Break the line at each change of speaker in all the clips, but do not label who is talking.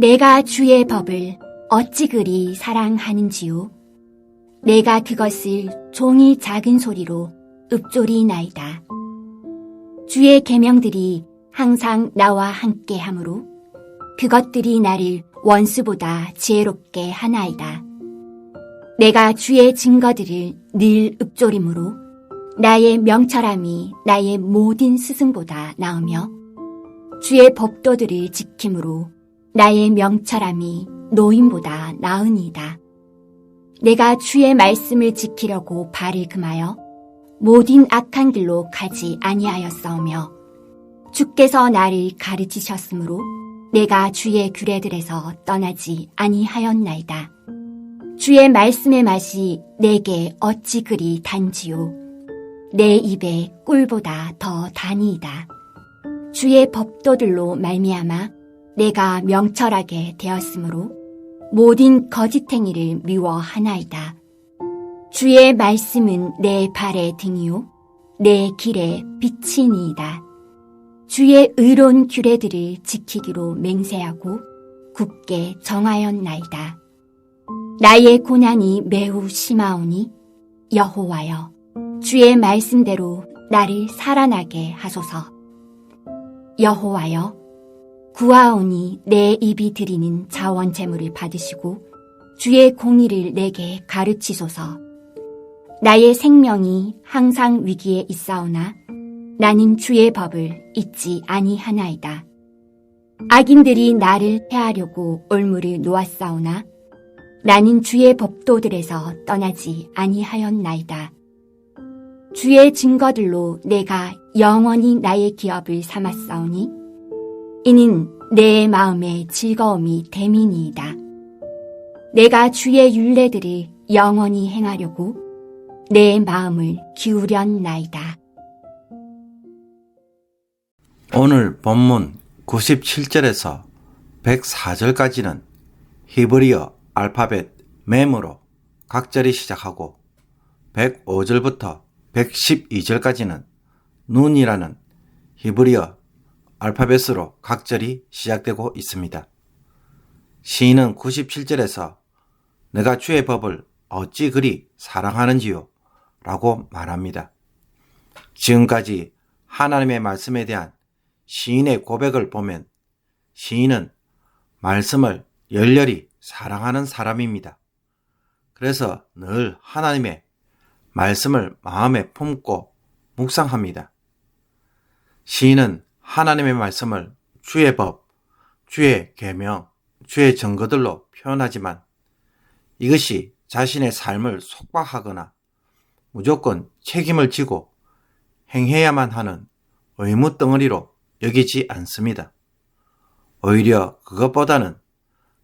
내가 주의 법을 어찌 그리 사랑하는지요. 내가 그것을 종이 작은 소리로 읊조리나이다. 주의 계명들이 항상 나와 함께하므로 그것들이 나를 원수보다 지혜롭게 하나이다. 내가 주의 증거들을 늘 읊조림으로 나의 명철함이 나의 모든 스승보다 나으며 주의 법도들을 지킴으로 나의 명철함이 노인보다 나으니이다. 내가 주의 말씀을 지키려고 발을 금하여 모든 악한 길로 가지 아니하였사오며 주께서 나를 가르치셨으므로 내가 주의 규례들에서 떠나지 아니하였나이다. 주의 말씀의 맛이 내게 어찌 그리 단지요. 내 입에 꿀보다 더 다니이다. 주의 법도들로 말미암아 내가 명철하게 되었으므로 모든 거짓행위를 미워하나이다. 주의 말씀은 내 발의 등이요 내 길의 빛이니이다. 주의 의로운 규례들을 지키기로 맹세하고 굳게 정하였나이다. 나의 고난이 매우 심하오니 여호와여 주의 말씀대로 나를 살아나게 하소서. 여호와여 구하오니 내 입이 드리는 자원 제물을 받으시고 주의 공의를 내게 가르치소서. 나의 생명이 항상 위기에 있사오나 나는 주의 법을 잊지 아니하나이다. 악인들이 나를 해하려고 올무를 놓았사오나 나는 주의 법도들에서 떠나지 아니하였나이다. 주의 증거들로 내가 영원히 나의 기업을 삼았사오니 이는 내 마음의 즐거움이 됨이니이다. 내가 주의 율례들을 영원히 행하려고 내 마음을 기울였나이다.
오늘 본문 97절에서 104절까지는 히브리어 알파벳 mem으로 각절이 시작하고 105절부터 112절까지는 눈이라는 히브리어 알파벳으로 각절이 시작되고 있습니다. 시인은 97절에서 내가 주의 법을 어찌 그리 사랑하는지요? 라고 말합니다. 지금까지 하나님의 말씀에 대한 시인의 고백을 보면 시인은 말씀을 열렬히 사랑하는 사람입니다. 그래서 늘 하나님의 말씀을 마음에 품고 묵상합니다. 시인은 하나님의 말씀을 주의 법, 주의 계명, 주의 증거들로 표현하지만 이것이 자신의 삶을 속박하거나 무조건 책임을 지고 행해야만 하는 의무 덩어리로 여기지 않습니다. 오히려 그것보다는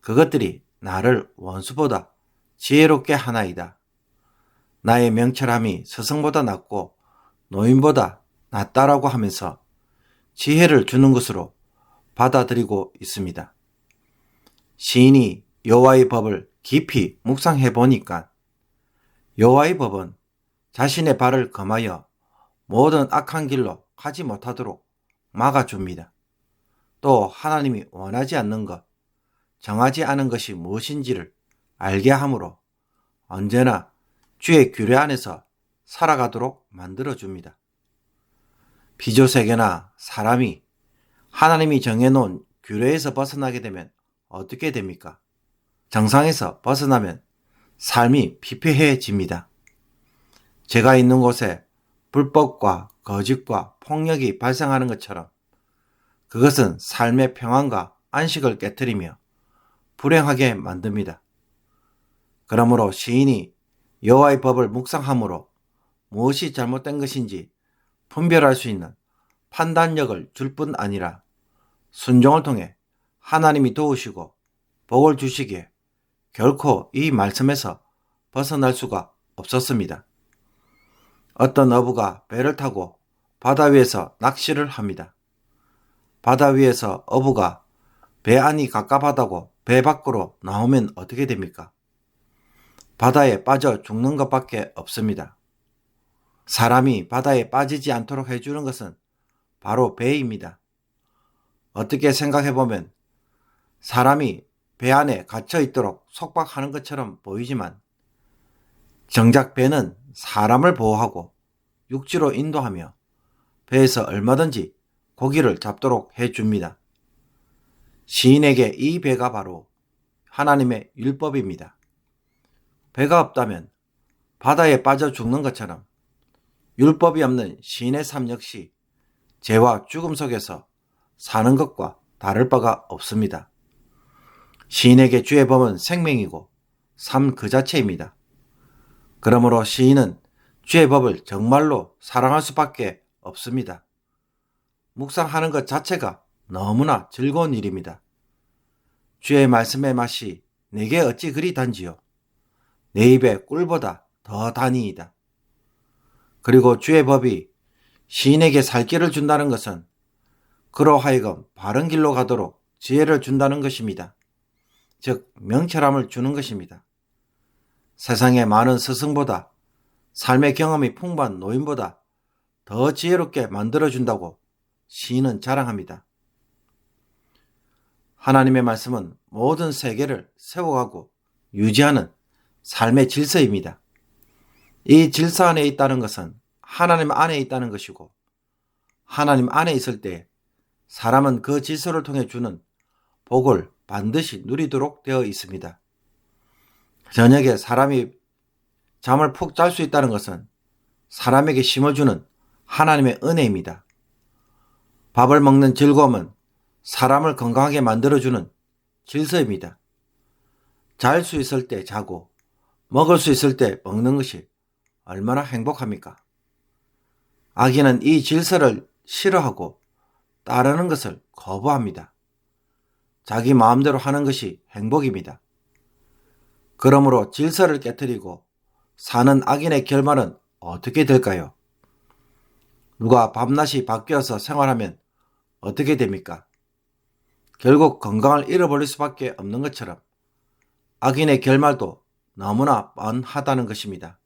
그것들이 나를 원수보다 지혜롭게 하나이다. 나의 명철함이 스승보다 낫고 노인보다 낫다라고 하면서 지혜를 주는 것으로 받아들이고 있습니다. 시인이 여호와의 법을 깊이 묵상해 보니까 여호와의 법은 자신의 발을 금하여 모든 악한 길로 가지 못하도록 막아줍니다. 또 하나님이 원하지 않는 것, 정하지 않은 것이 무엇인지를 알게 하므로 언제나 주의 규례 안에서 살아가도록 만들어줍니다. 비조세계나 사람이 하나님이 정해놓은 규례에서 벗어나게 되면 어떻게 됩니까? 정상에서 벗어나면 삶이 피폐해집니다. 제가 있는 곳에 불법과 거짓과 폭력이 발생하는 것처럼 그것은 삶의 평안과 안식을 깨트리며 불행하게 만듭니다. 그러므로 시인이 여호와의 법을 묵상함으로 무엇이 잘못된 것인지 분별할 수 있는 판단력을 줄 뿐 아니라 순종을 통해 하나님이 도우시고 복을 주시기에 결코 이 말씀에서 벗어날 수가 없었습니다. 어떤 어부가 배를 타고 바다 위에서 낚시를 합니다. 바다 위에서 어부가 배 안이 갑갑하다고 배 밖으로 나오면 어떻게 됩니까? 바다에 빠져 죽는 것밖에 없습니다. 사람이 바다에 빠지지 않도록 해주는 것은 바로 배입니다. 어떻게 생각해보면 사람이 배 안에 갇혀 있도록 속박하는 것처럼 보이지만 정작 배는 사람을 보호하고 육지로 인도하며 배에서 얼마든지 고기를 잡도록 해줍니다. 시인에게 이 배가 바로 하나님의 율법입니다. 배가 없다면 바다에 빠져 죽는 것처럼 율법이 없는 시인의 삶 역시 죄와 죽음 속에서 사는 것과 다를 바가 없습니다. 시인에게 주의 법은 생명이고 삶 그 자체입니다. 그러므로 시인은 주의 법을 정말로 사랑할 수밖에 없습니다. 묵상하는 것 자체가 너무나 즐거운 일입니다. 주의 말씀의 맛이 내게 어찌 그리 단지요. 내 입에 꿀보다 더 다니이다. 그리고 주의 법이 시인에게 살 길을 준다는 것은 그로 하여금 바른 길로 가도록 지혜를 준다는 것입니다. 즉 명철함을 주는 것입니다. 세상의 많은 스승보다 삶의 경험이 풍부한 노인보다 더 지혜롭게 만들어준다고 시인은 자랑합니다. 하나님의 말씀은 모든 세계를 세워가고 유지하는 삶의 질서입니다. 이 질서 안에 있다는 것은 하나님 안에 있다는 것이고 하나님 안에 있을 때 사람은 그 질서를 통해 주는 복을 반드시 누리도록 되어 있습니다. 저녁에 사람이 잠을 푹 잘 수 있다는 것은 사람에게 심어주는 하나님의 은혜입니다. 밥을 먹는 즐거움은 사람을 건강하게 만들어주는 질서입니다. 잘 수 있을 때 자고 먹을 수 있을 때 먹는 것이 얼마나 행복합니까? 악인은 이 질서를 싫어하고 따르는 것을 거부합니다. 자기 마음대로 하는 것이 행복입니다. 그러므로 질서를 깨뜨리고 사는 악인의 결말은 어떻게 될까요? 누가 밤낮이 바뀌어서 생활하면 어떻게 됩니까? 결국 건강을 잃어버릴 수밖에 없는 것처럼 악인의 결말도 너무나 뻔하다는 것입니다.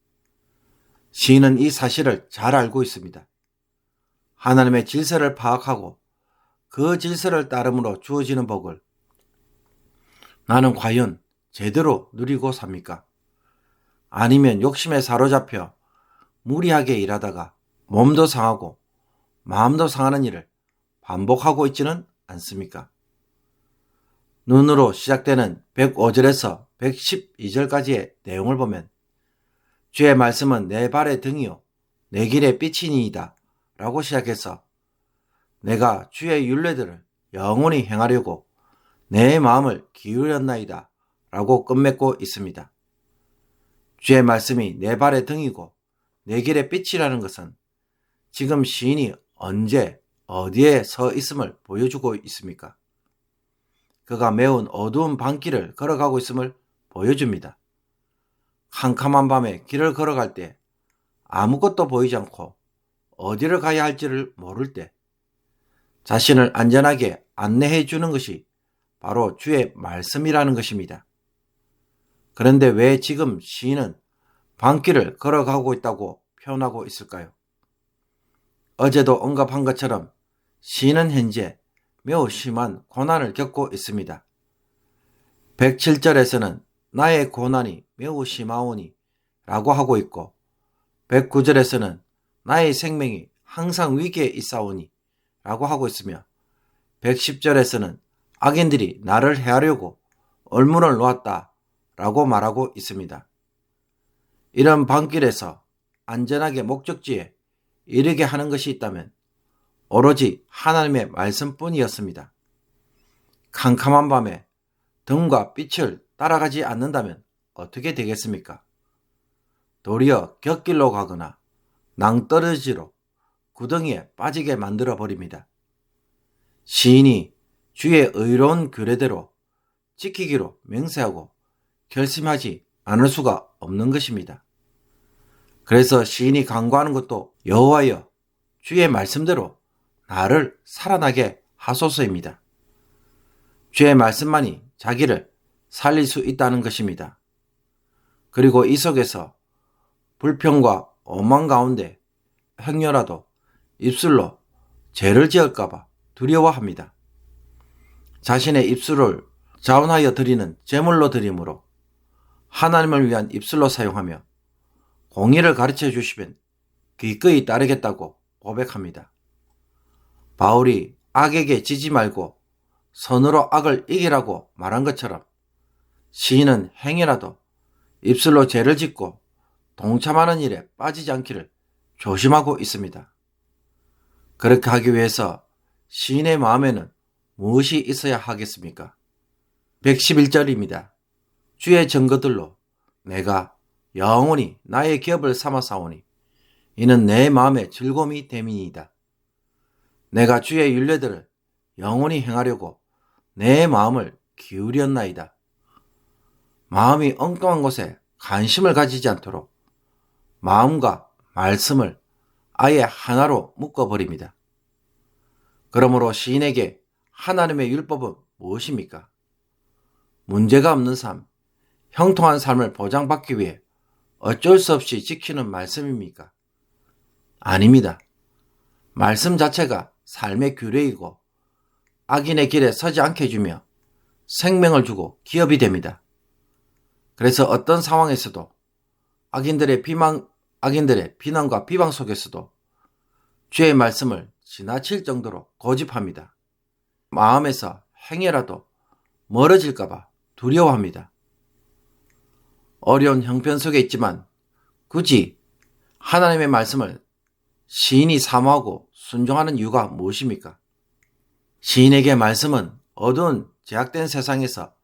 시인은 이 사실을 잘 알고 있습니다. 하나님의 질서를 파악하고 그 질서를 따름으로 주어지는 복을 나는 과연 제대로 누리고 삽니까? 아니면 욕심에 사로잡혀 무리하게 일하다가 몸도 상하고 마음도 상하는 일을 반복하고 있지는 않습니까? 눈으로 시작되는 105절에서 112절까지의 내용을 보면 주의 말씀은 내 발의 등이요 내 길의 빛이니이다 라고 시작해서 내가 주의 율례들을 영원히 행하려고 내 마음을 기울였나이다 라고 끝맺고 있습니다. 주의 말씀이 내 발의 등이고 내 길의 빛이라는 것은 지금 시인이 언제 어디에 서 있음을 보여주고 있습니까? 그가 매우 어두운 밤길을 걸어가고 있음을 보여줍니다. 캄캄한 밤에 길을 걸어갈 때 아무것도 보이지 않고 어디를 가야 할지를 모를 때 자신을 안전하게 안내해 주는 것이 바로 주의 말씀이라는 것입니다. 그런데 왜 지금 시인은 밤길을 걸어가고 있다고 표현하고 있을까요? 어제도 언급한 것처럼 시인은 현재 매우 심한 고난을 겪고 있습니다. 107절에서는 나의 고난이 매우 심하오니 라고 하고 있고 109절에서는 나의 생명이 항상 위기에 있사오니 라고 하고 있으며 110절에서는 악인들이 나를 해하려고 얼문을 놓았다 라고 말하고 있습니다. 이런 밤길에서 안전하게 목적지에 이르게 하는 것이 있다면 오로지 하나님의 말씀뿐이었습니다. 캄캄한 밤에 등과 빛을 따라가지 않는다면 어떻게 되겠습니까? 도리어 곁길로 가거나 낭떠러지로 구덩이에 빠지게 만들어 버립니다. 시인이 주의 의로운 규례대로 지키기로 맹세하고 결심하지 않을 수가 없는 것입니다. 그래서 시인이 간구하는 것도 여호와여 주의 말씀대로 나를 살아나게 하소서입니다. 주의 말씀만이 자기를 살릴 수 있다는 것입니다. 그리고 이 속에서 불평과 오만 가운데 행여라도 입술로 죄를 지을까봐 두려워합니다. 자신의 입술을 자원하여 드리는 제물로 드림으로 하나님을 위한 입술로 사용하며 공의를 가르쳐 주시면 기꺼이 따르겠다고 고백합니다. 바울이 악에게 지지 말고 선으로 악을 이기라고 말한 것처럼 시인은 행여라도 입술로 죄를 짓고 동참하는 일에 빠지지 않기를 조심하고 있습니다. 그렇게 하기 위해서 시인의 마음에는 무엇이 있어야 하겠습니까? 111절입니다. 주의 증거들로 내가 영원히 나의 기업을 삼아 사오니 이는 내 마음의 즐거움이 됨이니이다. 내가 주의 율례들을 영원히 행하려고 내 마음을 기울였나이다. 마음이 엉뚱한 곳에 관심을 가지지 않도록 마음과 말씀을 아예 하나로 묶어버립니다. 그러므로 시인에게 하나님의 율법은 무엇입니까? 문제가 없는 삶, 형통한 삶을 보장받기 위해 어쩔 수 없이 지키는 말씀입니까? 아닙니다. 말씀 자체가 삶의 규례이고 악인의 길에 서지 않게 해주며 생명을 주고 기업이 됩니다. 그래서 어떤 상황에서도 악인들의 비난과 비방 속에서도 주의 말씀을 지나칠 정도로 고집합니다. 마음에서 행여라도 멀어질까봐 두려워합니다. 어려운 형편 속에 있지만 굳이 하나님의 말씀을 시인이 사모하고 순종하는 이유가 무엇입니까? 시인에게 말씀은 어두운 제약된 세상에서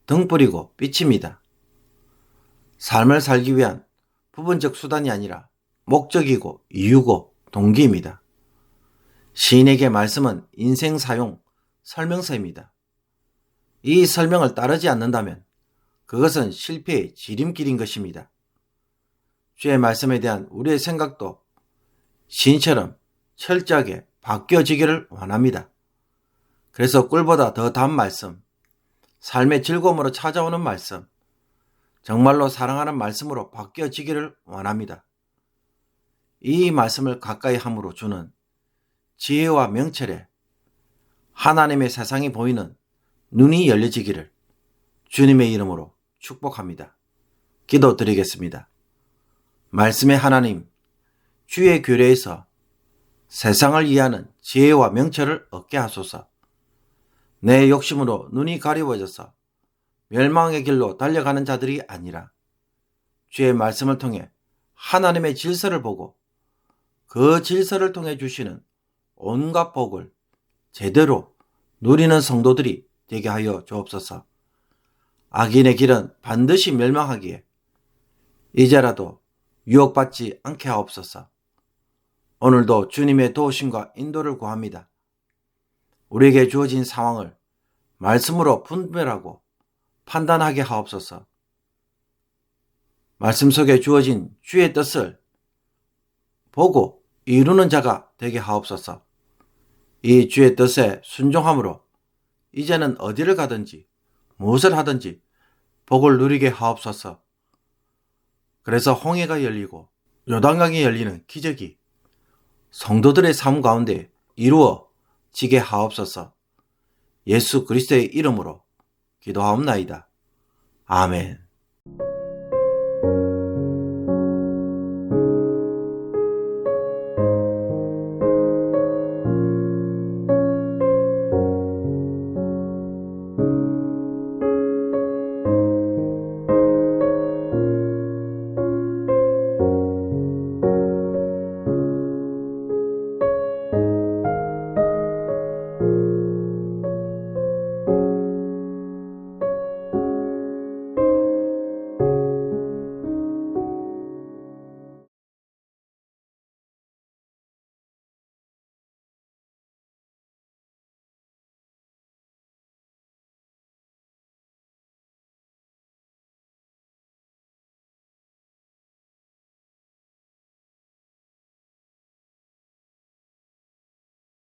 등불이고 빛입니다. 삶을 살기 위한 부분적 수단이 아니라 목적이고 이유고 동기입니다. 시인에게 말씀은 인생 사용 설명서입니다. 이 설명을 따르지 않는다면 그것은 실패의 지름길인 것입니다. 주의 말씀에 대한 우리의 생각도 시인처럼 철저하게 바뀌어지기를 원합니다. 그래서 꿀보다 더 단 말씀, 삶의 즐거움으로 찾아오는 말씀, 정말로 사랑하는 말씀으로 바뀌어지기를 원합니다. 이 말씀을 가까이 함으로 주는 지혜와 명철에 하나님의 세상이 보이는 눈이 열려지기를 주님의 이름으로 축복합니다. 기도드리겠습니다. 말씀의 하나님, 주의 규례에서 세상을 이해하는 지혜와 명철을 얻게 하소서. 내 욕심으로 눈이 가리워져서 멸망의 길로 달려가는 자들이 아니라 주의 말씀을 통해 하나님의 질서를 보고 그 질서를 통해 주시는 온갖 복을 제대로 누리는 성도들이 되게 하여 주옵소서. 악인의 길은 반드시 멸망하기에 이제라도 유혹받지 않게 하옵소서. 오늘도 주님의 도우심과 인도를 구합니다. 우리에게 주어진 상황을 말씀으로 분별하고 판단하게 하옵소서. 말씀 속에 주어진 주의 뜻을 보고 이루는 자가 되게 하옵소서. 이 주의 뜻에 순종함으로 이제는 어디를 가든지 무엇을 하든지 복을 누리게 하옵소서. 그래서 홍해가 열리고 요단강이 열리는 기적이 성도들의 삶 가운데 이루어지게 하옵소서. 예수 그리스도의 이름으로 기도하옵나이다. 아멘.